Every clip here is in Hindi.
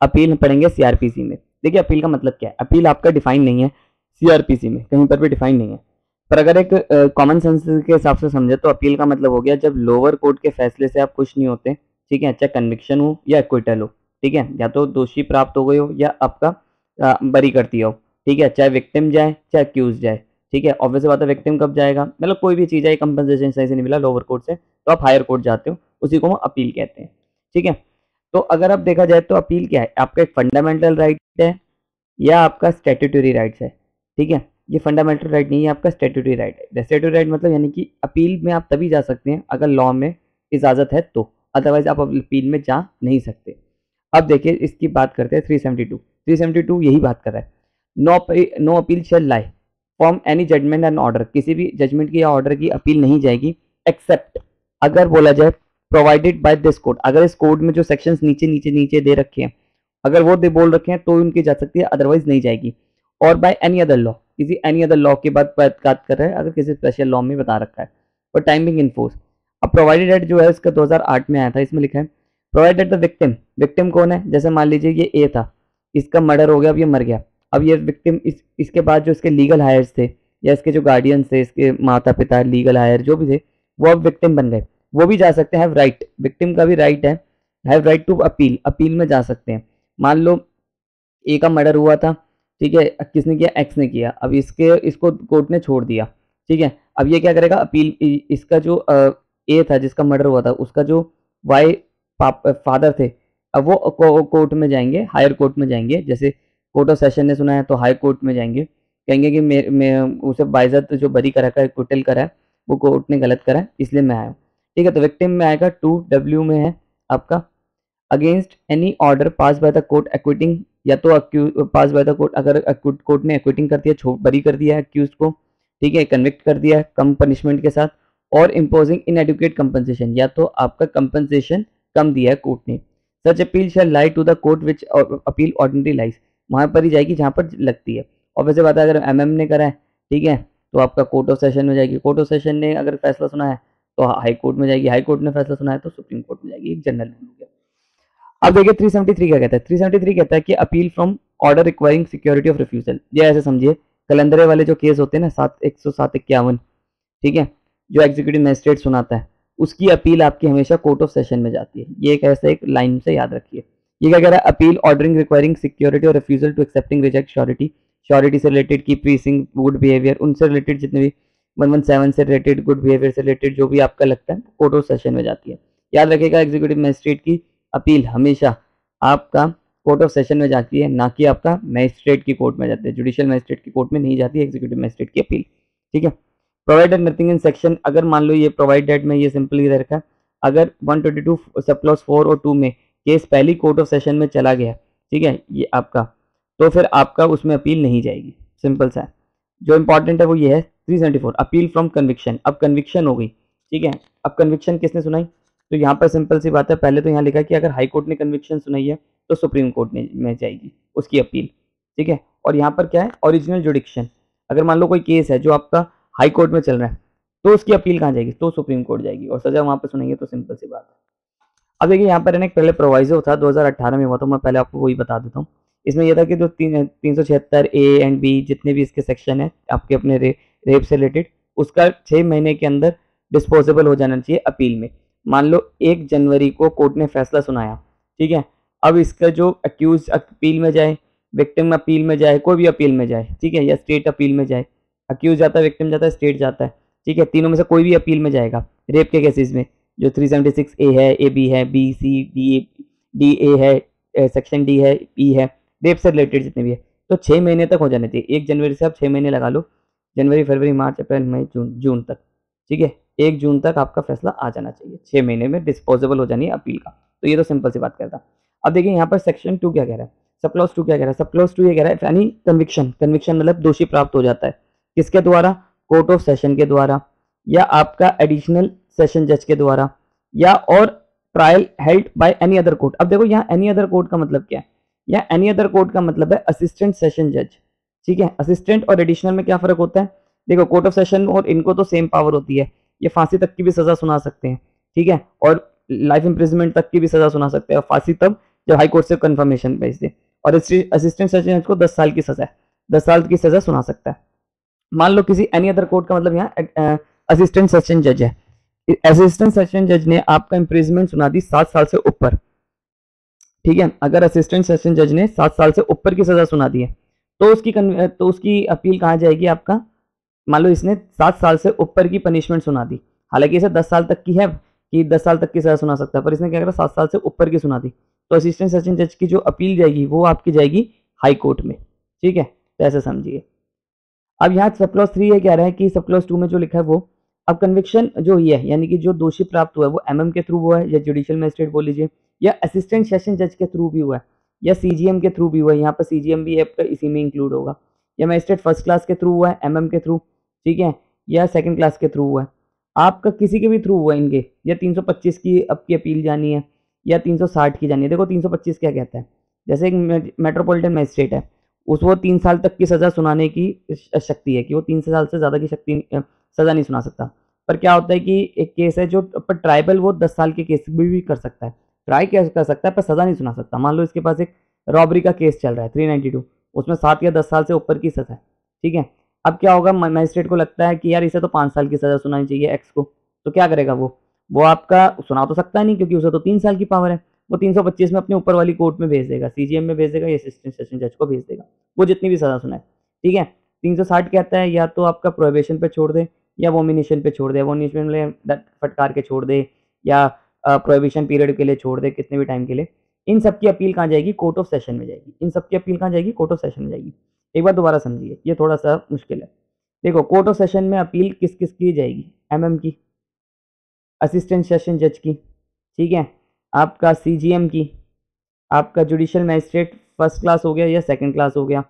अपील पढ़ेंगे सीआरपीसी में। देखिए अपील का मतलब क्या है, अपील आपका डिफाइन नहीं है सीआरपीसी में, कहीं पर भी डिफाइन नहीं है, पर अगर एक कॉमन सेंस के हिसाब से समझे तो अपील का मतलब हो गया जब लोअर कोर्ट के फैसले से आप खुश नहीं होते, ठीक है, चाहे कन्विक्शन हो या एक्विटल हो, ठीक है, या तो दोषी प्राप्त हो गए हो या आपका बरी कर दिया हो, ठीक है, चाहे विक्टिम जाए चाहे अक्यूज जाए, ठीक है। ऑब्वियस बात है विक्टिम कब जाएगा, मतलब कोई भी चीज़ है कंपनसेशन सही से नहीं मिला लोअर कोर्ट से, तो आप हायर कोर्ट जाते हो, उसी को हम अपील कहते हैं, ठीक है। तो अगर आप देखा जाए तो अपील क्या है, आपका एक फंडामेंटल राइट है या आपका स्टैट्यूटरी राइट्स है, ठीक है। ये फंडामेंटल राइट नहीं है, आपका स्टैट्यूटरी राइट है। स्टैट्यूटरी राइट मतलब यानी कि अपील में आप तभी जा सकते हैं अगर लॉ में इजाज़त है तो, अदरवाइज आप अपील में जा नहीं सकते। अब देखिए इसकी बात करते हैं 372 यही बात कर रहा है, no appeal shall lie from any judgement and order, किसी भी जजमेंट की या ऑर्डर की अपील नहीं जाएगी एक्सेप्ट, अगर बोला जाए प्रोवाइडेड बाय दिस कोड, अगर इस कोड में जो सेक्शंस नीचे नीचे नीचे दे रखे हैं अगर वो दे बोल रखे हैं तो उनकी जा सकती है, अदरवाइज नहीं जाएगी। और बाय एनी अदर लॉ, किसी एनी अदर लॉ की बात कर रहे हैं, अगर किसी स्पेशल लॉ में बता रखा है। और टाइमिंग इन फोर्स, अब प्रोवाइडेड एट जो है इसका 2008 में आया था, इसमें लिखा है प्रोवाइडेड द विक्टिम, विक्टिम कौन है, जैसे मान लीजिए ये ए था, इसका मर्डर हो गया, अब ये मर गया, अब ये विक्टिम इसके बाद जो इसके लीगल हायर्स थे या इसके जो गार्डियंस थे, इसके माता पिता लीगल हायर जो भी थे, वो अब विक्टिम बन गए, वो भी जा सकते हैं, हैव राइट, विक्टिम का भी राइट है, have right to appeal, appeal में जा सकते हैं। मान लो ए का मर्डर हुआ था, ठीक है, किसने किया, एक्स ने किया, अब इसको कोर्ट ने छोड़ दिया, ठीक है, अब ये क्या करेगा, अपील, इसका जो ए था जिसका मर्डर हुआ था उसका जो वाई फादर थे, अब वो कोर्ट में जाएंगे, हायर कोर्ट में जाएंगे, जैसे कोर्ट ऑफ सेशन ने सुना है तो हाई कोर्ट में जाएंगे, कहेंगे कि मैं उसे बाइज्जत जो बरी करा है, एक्विटल करा है, वो कोर्ट ने गलत करा है इसलिए मैं आया हूँ, ठीक है। तो विक्टिम में आएगा 2W में है आपका against any order pass by the court acquitting, या तो पास बाय द कोर्ट, अगर कोर्ट ने एक्विटिंग कर दिया, बरी कर दिया है अक्यूज को, ठीक है, कन्विक्ट कर दिया है कम पनिशमेंट के साथ, और इम्पोजिंग इनएडुकेट कंपनसेशन, या तो आपका कंपनसेशन कम दिया है कोर्ट ने, such appeal shall lie to the court which appeal ordinary lies, वहां पर ही जाएगी जहां पर लगती है। और वैसे बात है अगर एमएम ने करा है, ठीक है, तो आपका कोर्ट ऑफ सेशन में जाएगी, कोर्ट ऑफ सेशन ने अगर फैसला सुना है तो हाई कोर्ट में जाएगी, हाई कोर्ट ने फैसला सुना है तो सुप्रीम कोर्ट में जाएगी, एक जनरल रूल हो गया। अब देखिए 373 क्या कहता है, 373 कहता है कि appeal from order requiring security of refusal, ये ऐसे समझिए कलंदरे वाले जो केस होते हैं ना 107-51, ठीक है, जो एग्जीक्यूटिव मजिस्ट्रेट सुनाता है, उसकी अपील आपकी हमेशा कोर्ट ऑफ सेशन में जाती है, ये एक ऐसा एक लाइन से याद रखिए। ये क्या कह रहा है, अपील ऑर्डरिंग रिक्वायरिंग सिक्योरिटी और refusal to accepting reject surety, surety से रिलेटेड की प्रीसिंग गुड बिहेवियर, उनसे रिलेटेड जितने भी 117 से रिलेटेड गुड बिहेवियर से रिलेटेड जो भी आपका लगता है कोर्ट ऑफ सेशन में जाती है। याद रखिएगा एग्जीक्यूटिव मजिस्ट्रेट की अपील हमेशा आपका कोर्ट ऑफ सेशन में जाती है, ना कि आपका मजिस्ट्रेट की कोर्ट में जाती है, जुडिशियल मजिस्ट्रेट की कोर्ट में नहीं जाती है एग्जीक्यूटिव मजिस्ट्रेट की अपील, ठीक है। प्रोवाइडेड नथिंग इन सेक्शन, अगर मान लो ये प्रोवाइडेड में ये सिंपली दे रखा है, अगर 122 सब क्लॉज 4 और 2 में केस पहली कोर्ट ऑफ सेशन में चला गया, ठीक है, ये आपका, तो फिर आपका उसमें अपील नहीं जाएगी, सिंपल सा है। जो इंपॉर्टेंट है वो ये है 374 अपील फ्रॉम कन्विक्शन, अब कन्विक्शन हो गई, ठीक है, अब कन्विक्शन किसने सुनाई, तो यहाँ पर सिंपल सी बात है, पहले तो यहाँ लिखा कि अगर हाई कोर्ट ने कन्विक्शन सुनाई है तो सुप्रीम कोर्ट में जाएगी उसकी अपील, ठीक है। और यहाँ पर क्या है, ओरिजिनल जुडिक्शन, अगर मान लो कोई केस है जो आपका हाई कोर्ट में चल रहा है तो उसकी अपील कहाँ जाएगी, तो सुप्रीम कोर्ट जाएगी, और सजा वहां पर सुनेंगे, तो सिंपल सी बात है। अब देखिए यहाँ पर एक पहले प्रोवाइजो था 2018 में हुआ था, मैं पहले आपको वही बता देता हूँ। इसमें यह था कि जो 376 ए एंड बी जितने भी इसके सेक्शन है आपके अपने रेप से रिलेटेड, उसका 6 महीने के अंदर डिस्पोजेबल हो जाना चाहिए अपील में। मान लो 1 जनवरी को कोर्ट ने फैसला सुनाया, ठीक है, अब इसका जो अक्यूज अपील में जाए, विक्टिम अपील में जाए, कोई भी अपील में जाए, ठीक है, या स्टेट अपील में जाए, अक्यूज जाता है, विक्टिम जाता है, स्टेट जाता है, ठीक है, तीनों में से कोई भी अपील में जाएगा रेप के केसेस में, जो 376 ए है, ए बी है, बी सी डी ए है, सेक्शन डी है, ई है, रेप से रिलेटेड जितने भी है, तो 6 महीने तक हो जाने चाहिए। 1 जनवरी से आप 6 महीने लगा लो, जनवरी फरवरी मार्च अप्रैल मई जून तक, ठीक है, 1 जून तक आपका फैसला आ जाना चाहिए, 6 महीने में डिस्पोजेबल हो जानी है अपील का। तो ये तो सिंपल सी बात करता। अब देखिए यहाँ पर सेक्शन 2 क्या कह रहा है, सब क्लॉज 2 क्या कह रहा है, सब क्लॉज 2 ये कह रहा है एनी कन्विक्शन, कन्विक्शन मतलब दोषी प्राप्त हो जाता है, किसके द्वारा, कोर्ट ऑफ सेशन के द्वारा, या आपका एडिशनल सेशन जज के द्वारा, या और trial held by any other court. अब देखो यहाँ एनी अदर कोर्ट का मतलब क्या है, यहाँ एनी अदर कोर्ट का मतलब है असिस्टेंट सेशन जज, ठीक है। असिस्टेंट और एडिशनल में क्या फर्क होता है, देखो कोर्ट ऑफ सेशन और इनको तो सेम पावर होती है, ये फांसी तक की भी सजा सुना सकते हैं, ठीक है, और लाइफ इंप्रिजमेंट तक की भी सजा सुना सकते हैं, और फांसी तब जब हाई कोर्ट से कन्फर्मेशन भेज दे। और असिस्टेंट सेशन जज को 10 साल की सजा है, 10 साल की सजा सुना सकता है। मान लो किसी एनी अदर कोर्ट का मतलब यहाँ असिस्टेंट सेशन जज है, असिस्टेंट सेशन जज ने आपका इम्प्रिजमेंट सुना दी 7 साल से ऊपर, ठीक है। अगर असिस्टेंट सेशन जज ने 7 साल से ऊपर की सजा सुना दी है तो उसकी अपील कहाँ जाएगी आपका, मान लो इसने 7 साल से ऊपर की पनिशमेंट सुना दी, हालांकि इसे 10 साल तक की है कि 10 साल तक की सजा सुना सकता है, पर इसने क्या करा 7 साल से ऊपर की सुना दी, तो असिस्टेंट सेशन जज की जो अपील जाएगी वो आपकी जाएगी हाई कोर्ट में, ठीक है। तो ऐसे समझिए। अब यहाँ सब क्लॉज 3 ये कह रहा है कि सब क्लॉज 2 में जो लिखा है वो, अब कन्विक्शन जो ये है यानी कि जो दोषी प्राप्त हुआ है वो एमएम के थ्रू हुआ है या जुडिशियल मजिस्ट्रेट बोल लीजिए या असिस्टेंट सेशन जज के थ्रू भी हुआ है या सीजीएम के थ्रू भी हुआ है, यहाँ पर सीजीएम भी आपका इसी में इंक्लूड होगा, या मजिस्ट्रेट फर्स्ट क्लास के थ्रू हुआ है एमएम के थ्रू, ठीक है, या सेकंड क्लास के थ्रू हुआ है, आपका किसी के भी थ्रू हुआ इनके, या 325 की आपकी अपील जानी है या 360 की जानी है। देखो 325 क्या कहता है, जैसे एक मेट्रोपॉलिटन मजिस्ट्रेट है वो 3 साल तक की सजा सुनाने की शक्ति है कि वो 3 साल से ज़्यादा की सजा नहीं सुना सकता, पर क्या होता है कि एक केस है जो पर ट्राइबल वो 10 साल के केस भी कर सकता है, ट्राई कर सकता है पर सजा नहीं सुना सकता। मान लो इसके पास एक रॉबरी का केस चल रहा है 392, उसमें 7 या 10 साल से ऊपर की सजा है, ठीक है। अब क्या होगा, मजिस्ट्रेट को लगता है कि यार इसे तो 5 साल की सजा सुनानी चाहिए एक्स को, तो क्या करेगा वो आपका सुना तो सकता नहीं क्योंकि उसे तो 3 साल की पावर है, वो 325 में अपने ऊपर वाली कोर्ट में भेज देगा, सीजीएम में भेज देगा या असिस्टेंट सेशन जज को भेज देगा, वो जितनी भी सजा सुनाए, ठीक है। 360 कहता है या तो आपका प्रोहिबिशन पे छोड़ दे या वोमिनेशन पे छोड़ दे, वोमिनेशन में फटकार के छोड़ दे या प्रोहिबिशन पीरियड के लिए छोड़ दे कितने भी टाइम के लिए, इन सब की अपील कहाँ जाएगी, कोर्ट ऑफ सेशन में जाएगी, इन सब की अपील कहाँ जाएगी, कोर्ट ऑफ सेशन में जाएगी। एक बार दोबारा समझिए, ये थोड़ा सा मुश्किल है। देखो कोर्ट ऑफ सेशन में अपील किस किस की जाएगी, एमएम की, असिस्टेंट सेशन जज की, ठीक है, आपका सीजीएम की, आपका जुडिशियल मजिस्ट्रेट फर्स्ट क्लास हो गया या सेकंड क्लास हो गया,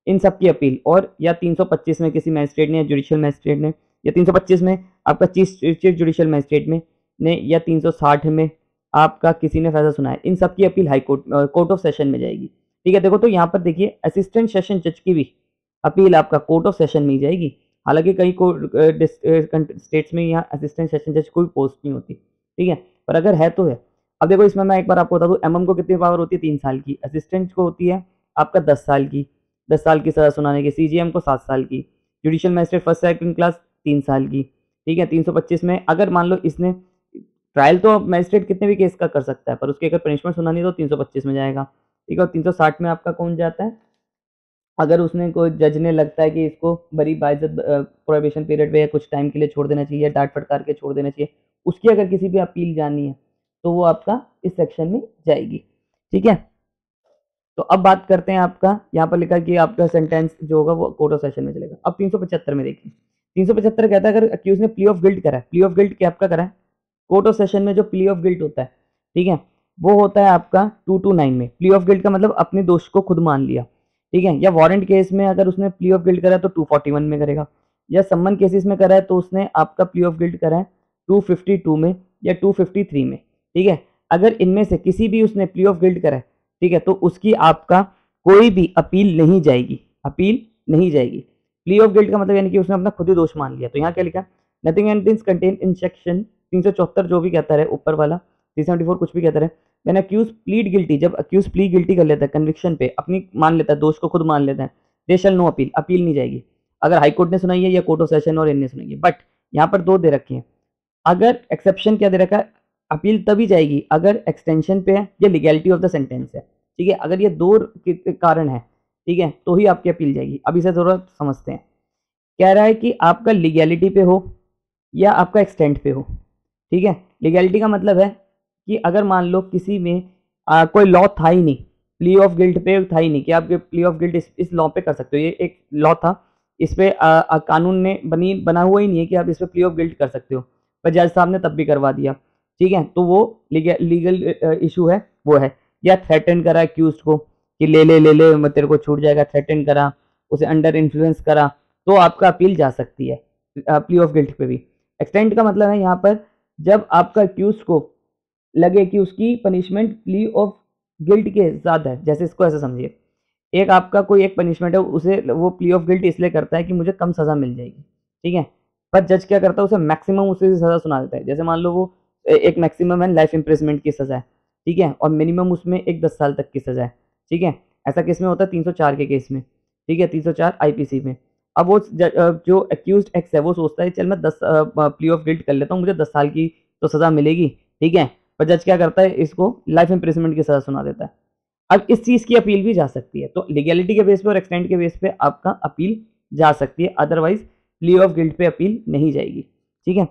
इन सब की अपील, और या 325 में किसी मजिस्ट्रेट ने या जुडिशियल मजिस्ट्रेट ने, या 325 में आपका चीफ जुडिशियल मजिस्ट्रेट ने या 360 में आपका किसी ने फैसला सुनाया, इन सब की appeal high court court of session में जाएगी, ठीक है। देखो तो यहाँ पर देखिए असिस्टेंट सेशन जज की भी अपील आपका कोर्ट ऑफ सेशन में ही जाएगी, हालांकि कई स्टेट्स में यहाँ असिस्टेंट सेशन जज कोई पोस्ट नहीं होती, ठीक है, पर अगर है तो है। अब देखो इसमें मैं एक बार आपको बता दूं, एमएम को कितनी पावर होती है, 3 साल की, असिस्टेंट को होती है आपका 10 साल की, 10 साल की सजा सुनाने की, सीजीएम को 7 साल की, judicial magistrate first second class 3 साल की, ठीक है। 325 में अगर मान लो इसने ट्रायल तो मजिस्ट्रेट कितने भी केस का कर सकता है, पर उसकी अगर पनिशमेंट सुनानी तो 325 में जाएगा, ठीक है। और 360 में आपका कौन जाता है, अगर उसने कोई जज ने लगता है कि इसको बड़ी बाइज्जत प्रोहिबिशन पीरियड पे या कुछ टाइम के लिए छोड़ देना चाहिए, डांट फटकार के छोड़ देना चाहिए, उसकी अगर किसी भी अपील जानी है तो वो आपका इस सेक्शन में जाएगी, ठीक है। तो अब बात करते हैं आपका, यहाँ पर लिखा कि आपका सेंटेंस जो होगा वो कोर्ट ऑफ सेशन में चलेगा। अब 375 में देखिए, 375 कहता है अगर अक्यूज ने प्ली ऑफ गिल्ट करा है, प्ली ऑफ गिल्ट क्या आपका करा है, कोर्ट ऑफ सेशन में जो प्ली ऑफ गिल्ट होता है, ठीक है, वो होता है आपका 229 में। प्ली ऑफ गिल्ट का मतलब अपने दोष को खुद मान लिया, ठीक है, या वारंट केस में अगर उसने प्ली ऑफ गिल्ट करा है तो 241 में करेगा, या सम्मन केसेस में करा है तो उसने आपका प्ली ऑफ गिल्ट करा है 252 में या 253 में, ठीक है। अगर इनमें से किसी भी उसने प्ली ऑफ गिल्ट करा है, ठीक है, तो उसकी आपका कोई भी अपील नहीं जाएगी, अपील नहीं जाएगी। प्ली ऑफ गिल्ट का मतलब यानी कि उसने अपना खुद ही दोष मान लिया, तो यहाँ क्या लिखा, nothing and contain in section 374 जो भी कहता है ऊपर वाला, 374 कुछ भी कहता है, व्हेन अक्यूज प्लीड गिल्टी, जब अक्यूज प्ली गिल्टी कर लेता है कन्विक्शन पे, अपनी मान लेता है, दोष को खुद मान लेता है, दे शैल नो अपील, अपील नहीं जाएगी, अगर हाई कोर्ट ने सुनाई है या कोर्ट ऑफ सेशन और इनने सुनाई है। बट यहाँ पर 2 दे रखे हैं, अगर एक्सेप्शन क्या दे रखा है, अपील तभी जाएगी अगर एक्सटेंशन पे है या लीगैलिटी ऑफ द सेंटेंस है, ठीक है, अगर ये 2 कारण है, ठीक है, तो ही आपकी अपील जाएगी। अब इसे थोड़ा समझते हैं, कह रहा है कि आपका लीगैलिटी पे हो या आपका एक्सटेंट पे हो, ठीक है। लीगैलिटी का मतलब है कि अगर मान लो किसी में कोई लॉ था ही नहीं, प्ली ऑफ गिल्ट पे था ही नहीं कि आप प्ली ऑफ गिल्ट इस लॉ पे कर सकते हो, ये एक लॉ था, इस पे कानून ने बना हुआ ही नहीं है कि आप इस पे प्ली ऑफ गिल्ट कर सकते हो, पर जज साहब ने तब भी करवा दिया, ठीक है, तो वो लीगल इशू है, वो है। या थ्रेटन करा एक्यूज को कि ले ले तेरे को छूट जाएगा, थ्रेटन करा, उसे अंडर इन्फ्लुएंस करा, तो आपका अपील जा सकती है प्ली ऑफ गिल्ट पे भी। एक्सटेंट का मतलब है यहाँ पर जब आपका एक्यूज को लगे कि उसकी पनिशमेंट प्ली ऑफ गिल्ट के ज़्यादा है, जैसे इसको ऐसे समझिए, एक आपका कोई एक पनिशमेंट है, उसे वो प्ली ऑफ गिल्ट इसलिए करता है कि मुझे कम सज़ा मिल जाएगी, ठीक है, पर जज क्या करता है, उसे मैक्सिमम उसे सज़ा सुना देता है। जैसे मान लो वो एक मैक्सिमम है लाइफ इम्प्रिजमेंट की सज़ा है, ठीक है, और मिनिमम उसमें एक 10 साल तक की सजा है, ठीक है। ऐसा किस में होता है? 304 के केस में, ठीक है, 304 आईपीसी में। अब वो जो एक्यूज्ड एक्स है वो सोचता है चल मैं 10 प्ली ऑफ गिल्ट कर लेता हूँ, मुझे 10 साल की तो सजा मिलेगी, ठीक है। पर जज क्या करता है? इसको लाइफ इम्प्रिजनमेंट की सजा सुना देता है। अब इस चीज की अपील भी जा सकती है, तो लीगैलिटी के बेस पे और एक्सटेंट के बेस पे आपका अपील जा सकती है, अदरवाइज प्ली ऑफ गिल्ट पे अपील नहीं जाएगी, ठीक है।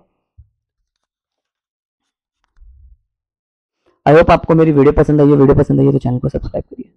आई होप आपको मेरी वीडियो पसंद आई है। वीडियो पसंद आई है तो चैनल को सब्सक्राइब करिए।